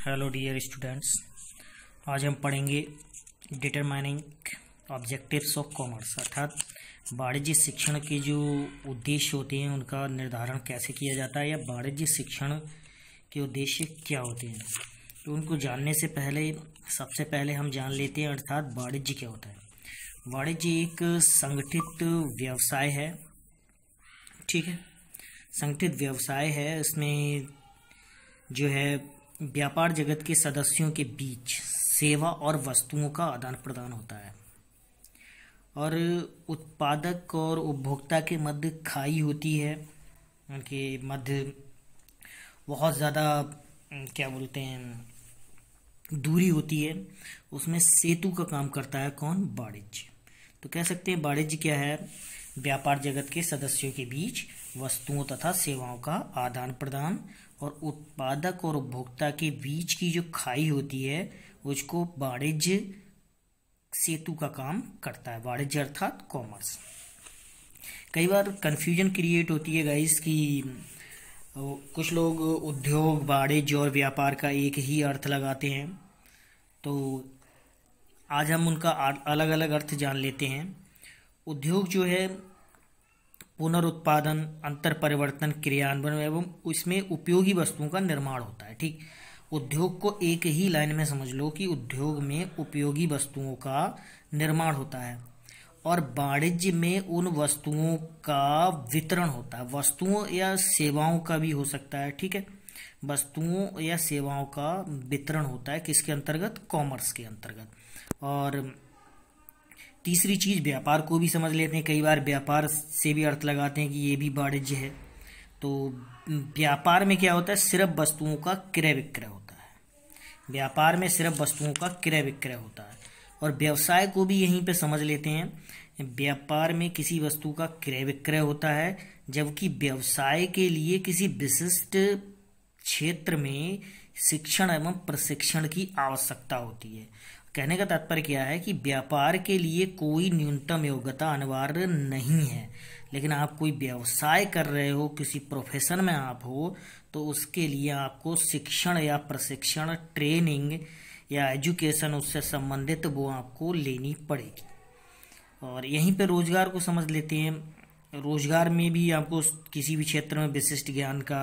Hello dear students, आज हम पढ़ेंगे डिटरमाइनिंग ऑब्जेक्टिव्स ऑफ कॉमर्स अर्थात वाणिज्य शिक्षण के जो उद्देश्य होते हैं उनका निर्धारण कैसे किया जाता है या वाणिज्य शिक्षण के उद्देश्य क्या होते हैं। तो उनको जानने से पहले सबसे पहले हम जान लेते हैं अर्थात वाणिज्य क्या होता है। वाणिज्य एक संगठित व्यवसाय है, ठीक है। संगठित व्यवसाय है, इसमें जो है व्यापार जगत के सदस्यों के बीच सेवा और वस्तुओं का आदान प्रदान होता है और उत्पादक और उपभोक्ता के मध्य खाई होती है, उनके मध्य बहुत ज़्यादा क्या बोलते हैं दूरी होती है। उसमें सेतु का काम करता है कौन? वाणिज्य। तो कह सकते हैं वाणिज्य क्या है? व्यापार जगत के सदस्यों के बीच वस्तुओं तथा सेवाओं का आदान प्रदान और उत्पादक और उपभोक्ता के बीच की जो खाई होती है उसको वाणिज्य सेतु का काम करता है। वाणिज्य अर्थात कॉमर्स। कई बार कंफ्यूजन क्रिएट होती है गाइस कि कुछ लोग उद्योग, वाणिज्य और व्यापार का एक ही अर्थ लगाते हैं। तो आज हम उनका अलग अलग अर्थ जान लेते हैं। उद्योग जो है पुनरुत्पादन, अंतर परिवर्तन, क्रियान्वयन एवं उसमें उपयोगी वस्तुओं का निर्माण होता है, ठीक। उद्योग को एक ही लाइन में समझ लो कि उद्योग में उपयोगी वस्तुओं का निर्माण होता है और वाणिज्य में उन वस्तुओं का वितरण होता है। वस्तुओं या सेवाओं का भी हो सकता है, ठीक है। वस्तुओं या सेवाओं का वितरण होता है किसके अंतर्गत? कॉमर्स के अंतर्गत। और तीसरी चीज व्यापार को भी समझ लेते हैं। कई बार व्यापार से भी अर्थ लगाते हैं कि ये भी वाणिज्य है। तो व्यापार में क्या होता है? सिर्फ वस्तुओं का क्रय विक्रय होता है। व्यापार में सिर्फ वस्तुओं का क्रय विक्रय होता है। और व्यवसाय को भी यहीं पे समझ लेते हैं। व्यापार में किसी वस्तु का क्रय विक्रय होता है, जबकि व्यवसाय के लिए किसी विशिष्ट क्षेत्र में शिक्षण एवं प्रशिक्षण की आवश्यकता होती है। कहने का तात्पर्य क्या है कि व्यापार के लिए कोई न्यूनतम योग्यता अनिवार्य नहीं है, लेकिन आप कोई व्यवसाय कर रहे हो, किसी प्रोफेशन में आप हो, तो उसके लिए आपको शिक्षण या प्रशिक्षण, ट्रेनिंग या एजुकेशन उससे संबंधित वो आपको लेनी पड़ेगी। और यहीं पे रोजगार को समझ लेते हैं। रोजगार में भी आपको किसी भी क्षेत्र में विशिष्ट ज्ञान का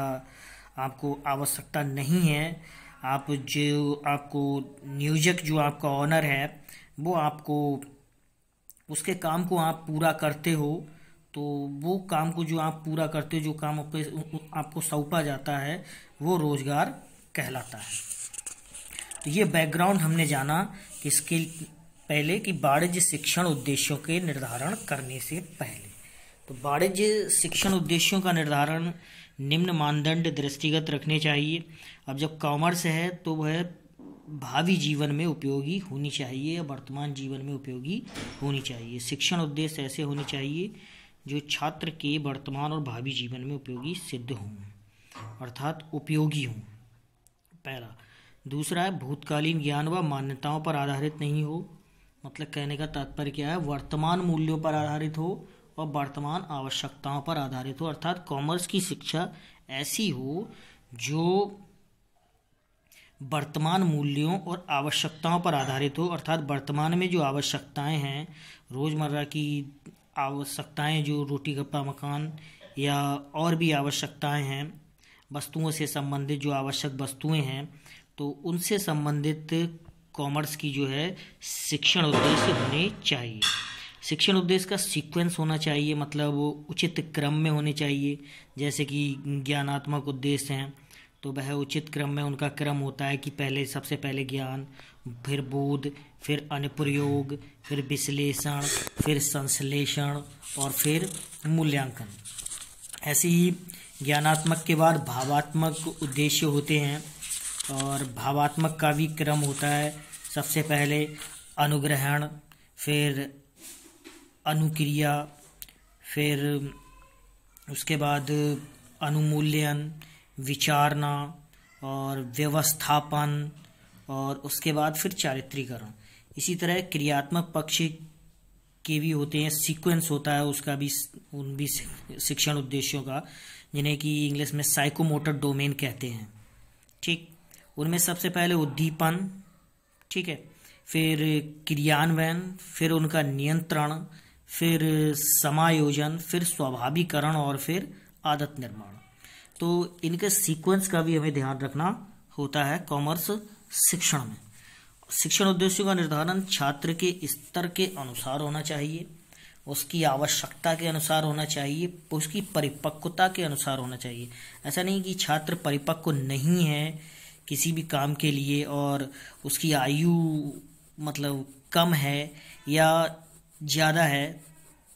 आपको आवश्यकता नहीं है। आपको नियोजक जो आपका ऑनर है वो आपको उसके काम को आप पूरा करते हो, तो वो काम को जो आप पूरा करते हो, जो काम आपको सौंपा जाता है, वो रोजगार कहलाता है। तो ये बैकग्राउंड हमने जाना किसके पहले कि वाणिज्य शिक्षण उद्देश्यों के निर्धारण करने से पहले। तो वाणिज्य शिक्षण उद्देश्यों का निर्धारण निम्न मानदंड दृष्टिगत रखने चाहिए। अब जब कॉमर्स है तो वह भावी जीवन में उपयोगी होनी चाहिए या वर्तमान जीवन में उपयोगी होनी चाहिए। शिक्षण उद्देश्य ऐसे होने चाहिए जो छात्र के वर्तमान और भावी जीवन में उपयोगी सिद्ध हों, अर्थात उपयोगी हों, पहला। दूसरा है भूतकालीन ज्ञान व मान्यताओं पर आधारित नहीं हो। मतलब कहने का तात्पर्य क्या है? वर्तमान मूल्यों पर आधारित हो और वर्तमान आवश्यकताओं पर आधारित हो। अर्थात कॉमर्स की शिक्षा ऐसी हो जो वर्तमान मूल्यों और आवश्यकताओं पर आधारित हो। अर्थात वर्तमान में जो आवश्यकताएं हैं, रोजमर्रा की आवश्यकताएं, जो रोटी कपड़ा मकान या और भी आवश्यकताएं हैं, वस्तुओं से संबंधित जो आवश्यक वस्तुएं हैं, तो उनसे संबंधित कॉमर्स की जो है शिक्षण उद्देश्य होने चाहिए। शिक्षण उद्देश्य का सीक्वेंस होना चाहिए, मतलब वो उचित क्रम में होने चाहिए। जैसे कि ज्ञानात्मक उद्देश्य हैं तो वह उचित क्रम में उनका क्रम होता है कि सबसे पहले ज्ञान, फिर बोध, फिर अनुप्रयोग, फिर विश्लेषण, फिर संश्लेषण और फिर मूल्यांकन। ऐसे ही ज्ञानात्मक के बाद भावात्मक उद्देश्य होते हैं और भावात्मक का भी क्रम होता है। सबसे पहले अनुग्रहण, फिर अनुक्रिया, फिर उसके बाद अनुमूल्यन, विचारना और व्यवस्थापन, और उसके बाद फिर चारित्रीकरण। इसी तरह क्रियात्मक पक्ष के भी होते हैं, सीक्वेंस होता है उसका भी, उन भी शिक्षण उद्देश्यों का, जिन्हें कि इंग्लिश में साइकोमोटर डोमेन कहते हैं, ठीक। उनमें सबसे पहले उद्दीपन, ठीक है, फिर क्रियान्वयन, फिर उनका नियंत्रण, फिर समायोजन, फिर स्वाभाविकरण और फिर आदत निर्माण। तो इनके सीक्वेंस का भी हमें ध्यान रखना होता है कॉमर्स शिक्षण में। शिक्षण उद्देश्यों का निर्धारण छात्र के स्तर के अनुसार होना चाहिए, उसकी आवश्यकता के अनुसार होना चाहिए, उसकी परिपक्वता के अनुसार होना चाहिए। ऐसा नहीं कि छात्र परिपक्व नहीं है किसी भी काम के लिए और उसकी आयु मतलब कम है या ज़्यादा है,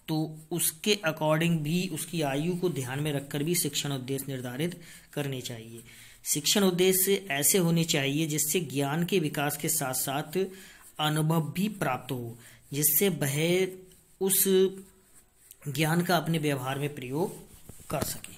तो उसके अकॉर्डिंग भी उसकी आयु को ध्यान में रखकर भी शिक्षण उद्देश्य निर्धारित करने चाहिए। शिक्षण उद्देश्य ऐसे होने चाहिए जिससे ज्ञान के विकास के साथ साथ अनुभव भी प्राप्त हो, जिससे वह उस ज्ञान का अपने व्यवहार में प्रयोग कर सके।